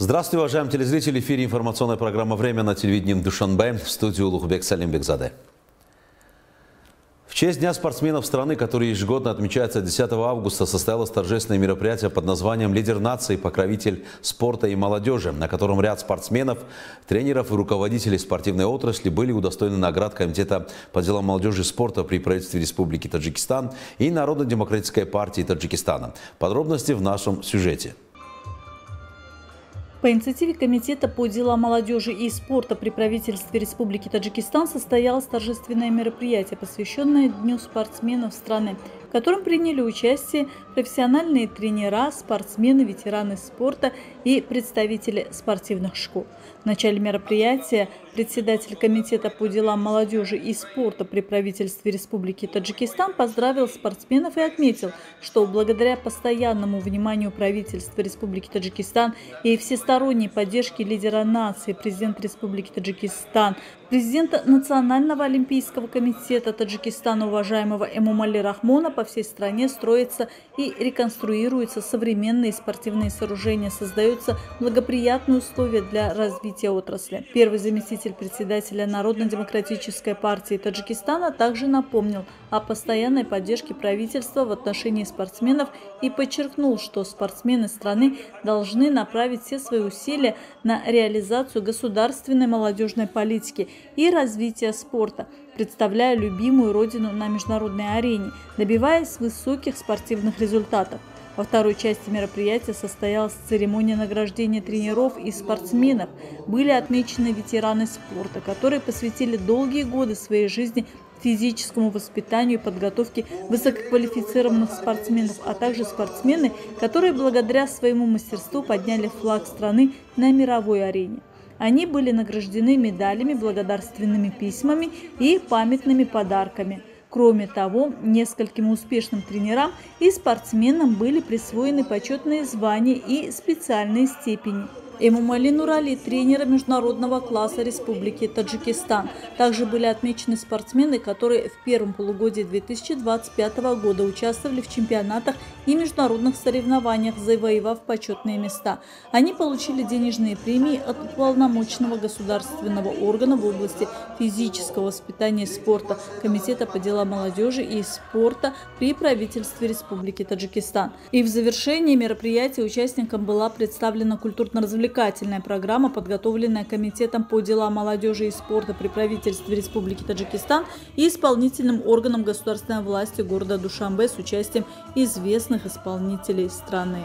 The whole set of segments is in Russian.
Здравствуйте, уважаемые телезрители. В эфире информационная программа «Время» на телевидении Душанбе. В студию Улугбек Салимбекзаде. В честь Дня спортсменов страны, который ежегодно отмечается 10 августа, состоялось торжественное мероприятие под названием «Лидер нации, покровитель спорта и молодежи», на котором ряд спортсменов, тренеров и руководителей спортивной отрасли были удостоены наград Комитета по делам молодежи и спорта при правительстве Республики Таджикистан и Народно-демократической партии Таджикистана. Подробности в нашем сюжете. По инициативе Комитета по делам молодежи и спорта при правительстве Республики Таджикистан состоялось торжественное мероприятие, посвященное Дню спортсменов страны, в котором приняли участие профессиональные тренера, спортсмены, ветераны спорта и представители спортивных школ. В начале мероприятия председатель Комитета по делам молодежи и спорта при правительстве Республики Таджикистан поздравил спортсменов и отметил, что благодаря постоянному вниманию правительства Республики Таджикистан и всесторонней поддержке лидера нации, президента Республики Таджикистан, президента Национального олимпийского комитета Таджикистана, уважаемого Эмомали Рахмона, по всей стране строятся и реконструируются современные спортивные сооружения, создаются благоприятные условия для развития отрасли. Первый заместитель председателя Народно-демократической партии Таджикистана также напомнил о постоянной поддержке правительства в отношении спортсменов и подчеркнул, что спортсмены страны должны направить все свои усилия на реализацию государственной молодежной политики и развития спорта, представляя любимую родину на международной арене, добиваясь высоких спортивных результатов. Во второй части мероприятия состоялась церемония награждения тренеров и спортсменов. Были отмечены ветераны спорта, которые посвятили долгие годы своей жизни физическому воспитанию и подготовке высококвалифицированных спортсменов, а также спортсмены, которые благодаря своему мастерству подняли флаг страны на мировой арене. Они были награждены медалями, благодарственными письмами и памятными подарками. Кроме того, нескольким успешным тренерам и спортсменам были присвоены почетные звания и специальные степени. Эмомали Нурали, тренера международного класса Республики Таджикистан. Также были отмечены спортсмены, которые в первом полугодии 2025 года участвовали в чемпионатах и международных соревнованиях, завоевав почетные места. Они получили денежные премии от уполномоченного государственного органа в области физического воспитания и спорта Комитета по делам молодежи и спорта при правительстве Республики Таджикистан. И в завершении мероприятия участникам была представлена культурно-развлекательная программа, подготовленная Комитетом по делам молодежи и спорта при правительстве Республики Таджикистан и исполнительным органом государственной власти города Душанбе с участием известных исполнителей страны.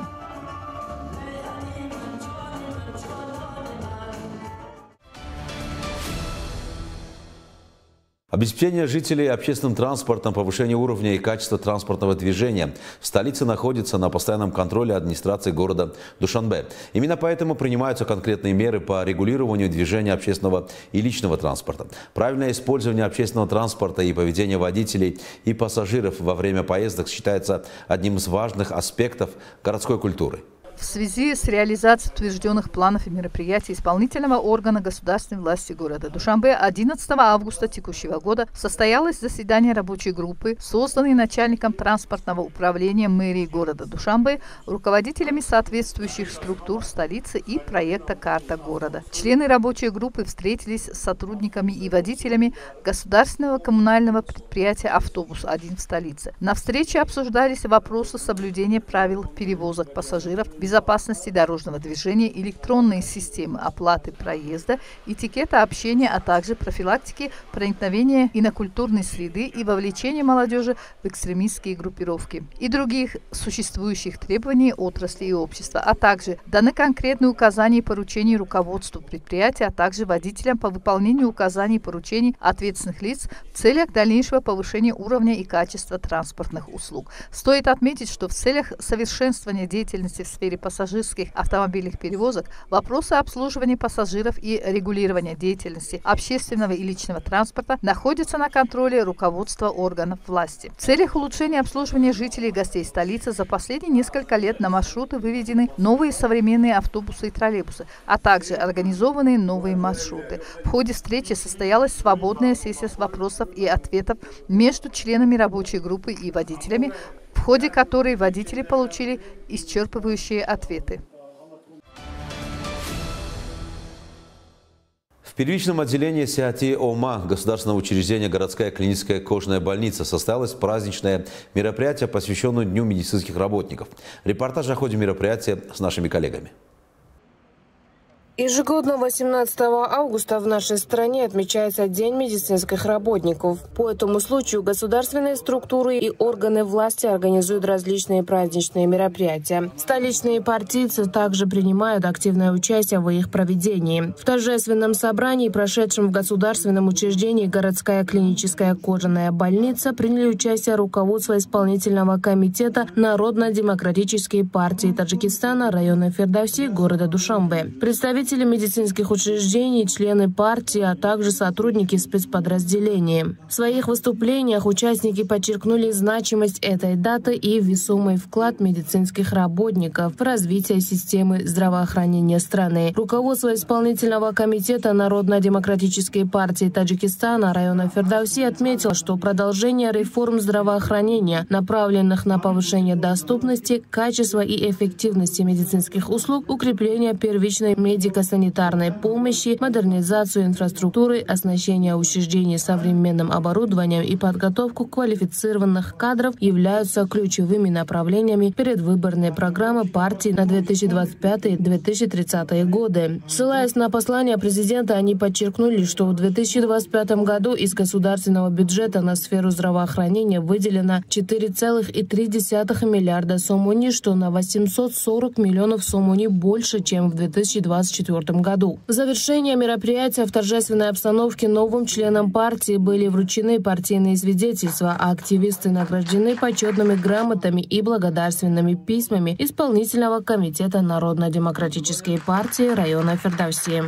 Обеспечение жителей общественным транспортом, повышение уровня и качества транспортного движения в столице находится на постоянном контроле администрации города Душанбе. Именно поэтому принимаются конкретные меры по регулированию движения общественного и личного транспорта. Правильное использование общественного транспорта и поведение водителей и пассажиров во время поездок считается одним из важных аспектов городской культуры. В связи с реализацией утвержденных планов и мероприятий исполнительного органа государственной власти города Душанбе 11 августа текущего года состоялось заседание рабочей группы, созданной начальником транспортного управления мэрии города Душанбе, руководителями соответствующих структур столицы и проекта «Карта города». Члены рабочей группы встретились с сотрудниками и водителями государственного коммунального предприятия «Автобус-1» в столице. На встрече обсуждались вопросы соблюдения правил перевозок пассажиров, безопасности дорожного движения, электронные системы оплаты проезда, этикета общения, а также профилактики проникновения инокультурной среды и вовлечения молодежи в экстремистские группировки и других существующих требований отрасли и общества, а также даны конкретные указания и поручения руководству предприятия, а также водителям по выполнению указаний и поручений ответственных лиц в целях дальнейшего повышения уровня и качества транспортных услуг. Стоит отметить, что в целях совершенствования деятельности в сфере пассажирских автомобильных перевозок, вопросы обслуживания пассажиров и регулирования деятельности общественного и личного транспорта находятся на контроле руководства органов власти. В целях улучшения обслуживания жителей и гостей столицы за последние несколько лет на маршруты выведены новые современные автобусы и троллейбусы, а также организованы новые маршруты. В ходе встречи состоялась свободная сессия вопросов и ответов между членами рабочей группы и водителями, в ходе которой водители получили исчерпывающие ответы. В первичном отделении Сиати-Ома государственного учреждения «Городская клиническая кожная больница» состоялось праздничное мероприятие, посвященное Дню медицинских работников. Репортаж о ходе мероприятия с нашими коллегами. Ежегодно 18 августа в нашей стране отмечается День медицинских работников. По этому случаю государственные структуры и органы власти организуют различные праздничные мероприятия. Столичные партийцы также принимают активное участие в их проведении. В торжественном собрании, прошедшем в государственном учреждении «Городская клиническая кожаная больница», приняли участие руководство исполнительного комитета Народно-демократической партии Таджикистана района Фердауси города Душанбе. Представители медицинских учреждений, члены партии, а также сотрудники спецподразделений. В своих выступлениях участники подчеркнули значимость этой даты и весомый вклад медицинских работников в развитие системы здравоохранения страны. Руководство исполнительного комитета Народно-демократической партии Таджикистана района Фердауси отметило, что продолжение реформ здравоохранения, направленных на повышение доступности, качества и эффективности медицинских услуг, укрепление первичной медико-санитарной помощи, модернизацию инфраструктуры, оснащение учреждений современным оборудованием и подготовку квалифицированных кадров являются ключевыми направлениями предвыборной программы партии на 2025-2030 годы. Ссылаясь на послание президента, они подчеркнули, что в 2025 году из государственного бюджета на сферу здравоохранения выделено 4,3 миллиарда сомони, что на 840 миллионов сомони больше, чем в 2024 году. В завершение мероприятия в торжественной обстановке новым членам партии были вручены партийные свидетельства, а активисты награждены почетными грамотами и благодарственными письмами исполнительного комитета Народно-демократической партии района Фердауси.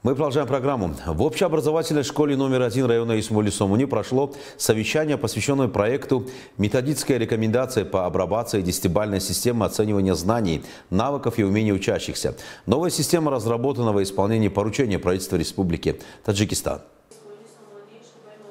Мы продолжаем программу. В общеобразовательной школе номер 1 района Исмоли-Сомуни прошло совещание, посвященное проекту «Методическая рекомендация по апробации 10-бальной системы оценивания знаний, навыков и умений учащихся». Новая система разработана во исполнении поручения правительства Республики Таджикистан.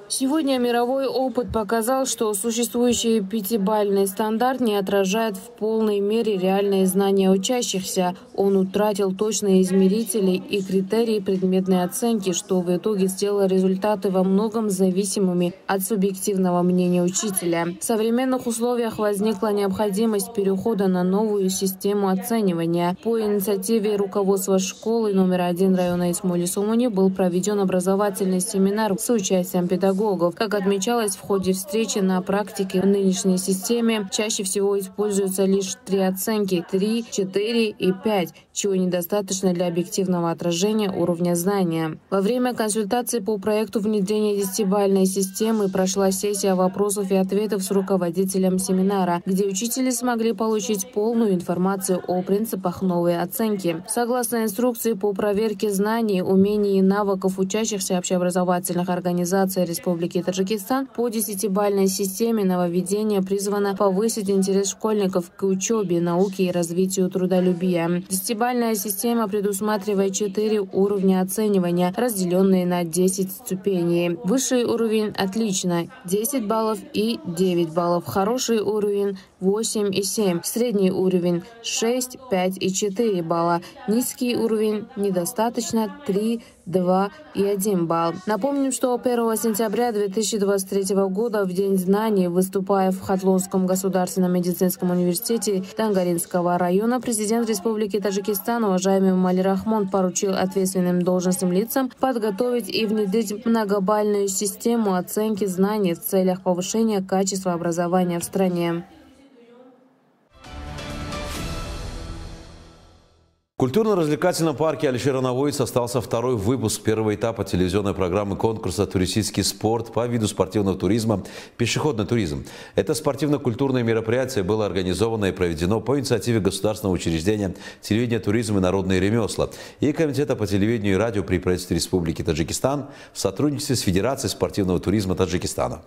Сегодня мировой опыт показал, что существующий 5-бальный стандарт не отражает в полной мере реальные знания учащихся. Он утратил точные измерители и критерии предметной оценки, что в итоге сделало результаты во многом зависимыми от субъективного мнения учителя. В современных условиях возникла необходимость перехода на новую систему оценивания. По инициативе руководства школы номер 1 района Исмоли-Сомуни был проведен образовательный семинар с участием педагогов. Как отмечалось в ходе встречи, на практике в нынешней системе чаще всего используются лишь 3 оценки – 3, 4 и 5, чего недостаточно для объективного отражения уровня знания. Во время консультации по проекту внедрения 10-бальной системы прошла сессия вопросов и ответов с руководителем семинара, где учители смогли получить полную информацию о принципах новой оценки. Согласно инструкции по проверке знаний, умений и навыков учащихся общеобразовательных организаций Республики Таджикистан, по 10-бальной системе нововведение призвано повысить интерес школьников к учебе, науке и развитию трудолюбия. 10-бальная система предусматривает 4 уровня оценивания, разделенные на 10 ступеней. Высший уровень – отлично, 10 баллов и 9 баллов. Хороший уровень – 8 и 7. Средний уровень – 6, 5 и 4 балла. Низкий уровень – недостаточно, 3, 2 и 1 балл. Напомним, что 1 сентября 2023 года, в День знаний, выступая в Хатлонском государственном медицинском университете Тангаринского района, президент Республики Таджикистан, уважаемый Эмомали Рахмон, поручил ответственным должностным лицам подготовить и внедрить многобальную систему оценки знаний в целях повышения качества образования в стране. В культурно-развлекательном парке Алишера Навои остался второй выпуск первого этапа телевизионной программы конкурса «Туристический спорт» по виду спортивного туризма «Пешеходный туризм». Это спортивно-культурное мероприятие было организовано и проведено по инициативе государственного учреждения «Телевидение, туризм и народные ремесла» и Комитета по телевидению и радио при правительстве Республики Таджикистан в сотрудничестве с Федерацией спортивного туризма Таджикистана.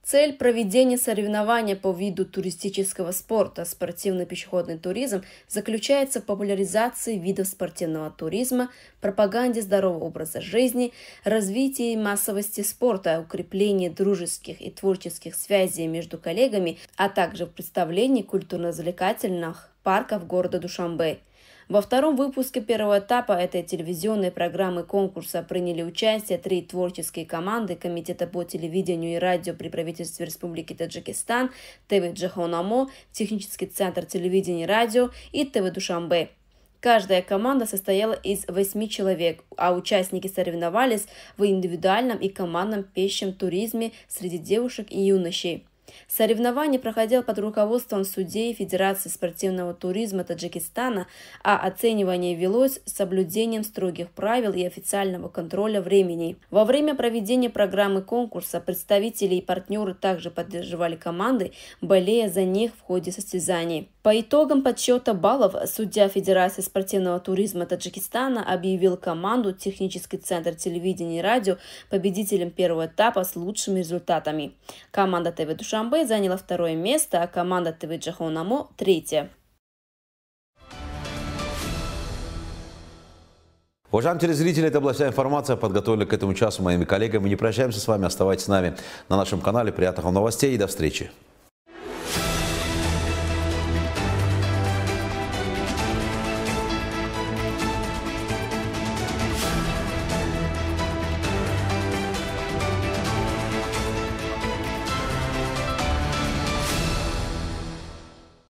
Цель проведения соревнования по виду туристического спорта «Спортивный пешеходный туризм» заключается в популяризации видов спортивного туризма, пропаганде здорового образа жизни, развитии массовости спорта, укреплении дружеских и творческих связей между коллегами, а также в представлении культурно-развлекательных парков города Душанбе. Во втором выпуске первого этапа этой телевизионной программы конкурса приняли участие 3 творческие команды Комитета по телевидению и радио при правительстве Республики Таджикистан, ТВ Джахонамо, Технический центр телевидения и радио и ТВ Душанбе. Каждая команда состояла из 8 человек, а участники соревновались в индивидуальном и командном пешем туризме среди девушек и юношей. Соревнование проходило под руководством судей Федерации спортивного туризма Таджикистана, а оценивание велось с соблюдением строгих правил и официального контроля времени. Во время проведения программы конкурса представители и партнеры также поддерживали команды, болея за них в ходе состязаний. По итогам подсчета баллов судья Федерации спортивного туризма Таджикистана объявил команду Технический центр телевидения и радио победителем первого этапа с лучшими результатами. Команда ТВ Душанбе заняла 2-е место, а команда ТВ Джахонамо – 3-е. Уважаемые телезрители, это была вся информация, подготовленная к этому часу моими коллегами. Мы не прощаемся с вами, оставайтесь с нами на нашем канале. Приятных вам новостей и до встречи.